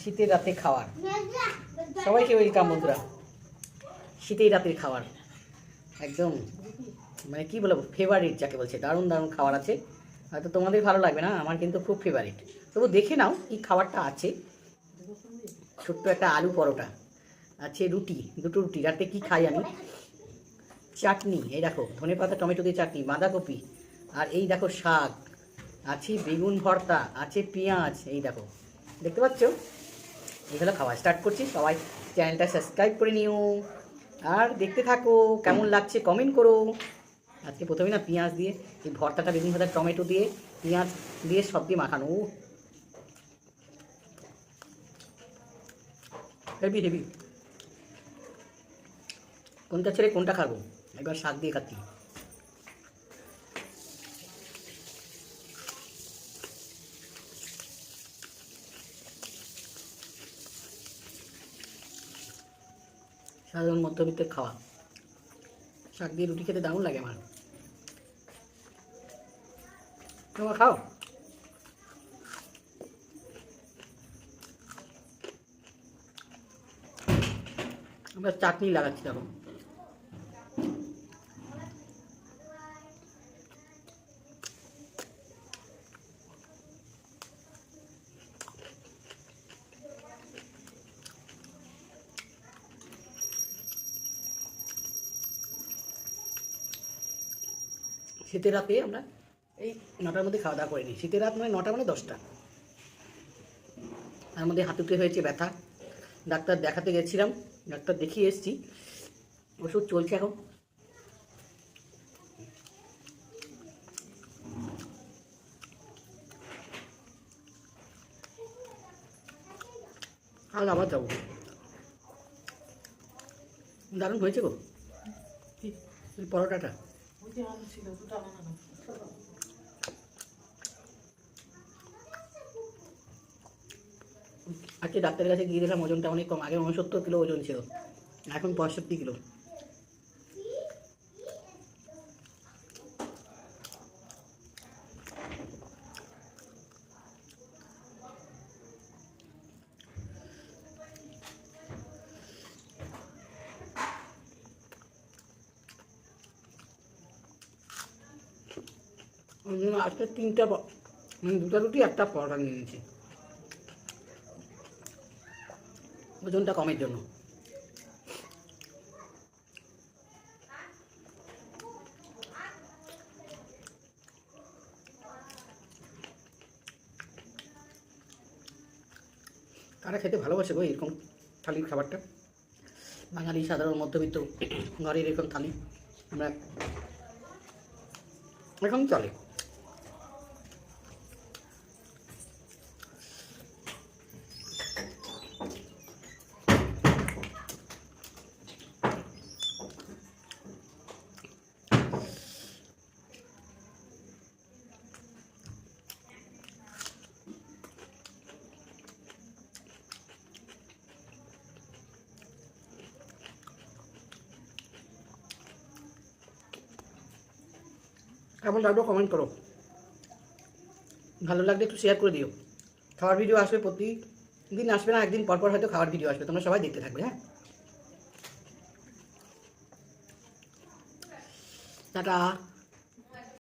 শীতের রাতে খাওয়ার, সবাইকে ওয়েলকাম বন্ধুরা। শীতের রাতের খাবার একদম মানে কি বলবো, ফেভারিট যাকে বলছে। দারুণ দারুণ খাবার আছে, হয়তো তোমাদের ভালো লাগবে না, আমার কিন্তু খুব ফেভারিট। তবু দেখে নাও কি খাবারটা আছে। ছোট্ট একটা আলু পরোটা আছে, রুটি, দুটো রুটি। রাতে কি খাই আমি, চাটনি, এই দেখো ধনেপাতা টমেটো দিয়ে চাটনি, বাঁধাকপি, আর এই দেখো শাক আছে, বেগুন ভর্তা আছে, পেঁয়াজ, এই দেখো দেখতে পাচ্ছ। এগুলো খাওয়া স্টার্ট করছি। সবাই চ্যানেলটা সাবস্ক্রাইব করে নিও আর দেখতে থাকো। কেমন লাগছে কমেন্ট করো। আজকে প্রথমে না পেঁয়াজ দিয়ে এই ভর্তাটা, বেগুন ভাজা, টমেটো দিয়ে, পেঁয়াজ দিয়ে সব দিয়ে মাখানো, হেভি হেভি। কোনটা ছেড়ে কোনটা খাবো, একবার শাক দিয়ে খাচ্ছি। সাধারণ মধ্যবিত্তের খাওয়া, শাক দিয়ে রুটি খেতে দারুণ লাগে আমার। তোমরা খাও। আমরা চাটনি লাগাচ্ছি এখন। শীতের রাতে আমরা এই 9টার মধ্যে খাওয়া দাওয়া করে নিই। শীতের রাত মানে 9টা মানে 10টা। তার মধ্যে হাঁটুতে হয়েছে ব্যথা, ডাক্তার দেখাতে গেছিলাম, ডাক্তার দেখিয়ে এসেছি, ওষুধ চলছে এখন। আর আবার যাবো। দারুণ হয়েছে গো এই পরোটাটা। আজকে ডাক্তারের কাছে গিয়ে দেখলাম ওজনটা অনেক কম। আগে 69 কিলো ওজন ছিল, এখন 65 কিলো। আজকে 3টা মানে 2টা রুটি, একটা পরোটা নিয়ে নিয়েছি ওজনটা কমের জন্য। কারা খেতে ভালোবাসে গো এরকম থালির খাবারটা? বাঙালি সাধারণ মধ্যবিত্ত ঘরের এরকম থালি আমরা এখন চলে। কেমন লাগলো কমেন্ট করো, ভালো লাগলে একটু শেয়ার করে দিও। খাওয়ার ভিডিও আসবে, প্রতিদিন আসবে না, একদিন পরপর হয়তো খাওয়ার ভিডিও আসবে, তোমরা সবাই দেখতে থাকবে। হ্যাঁ, টাটা।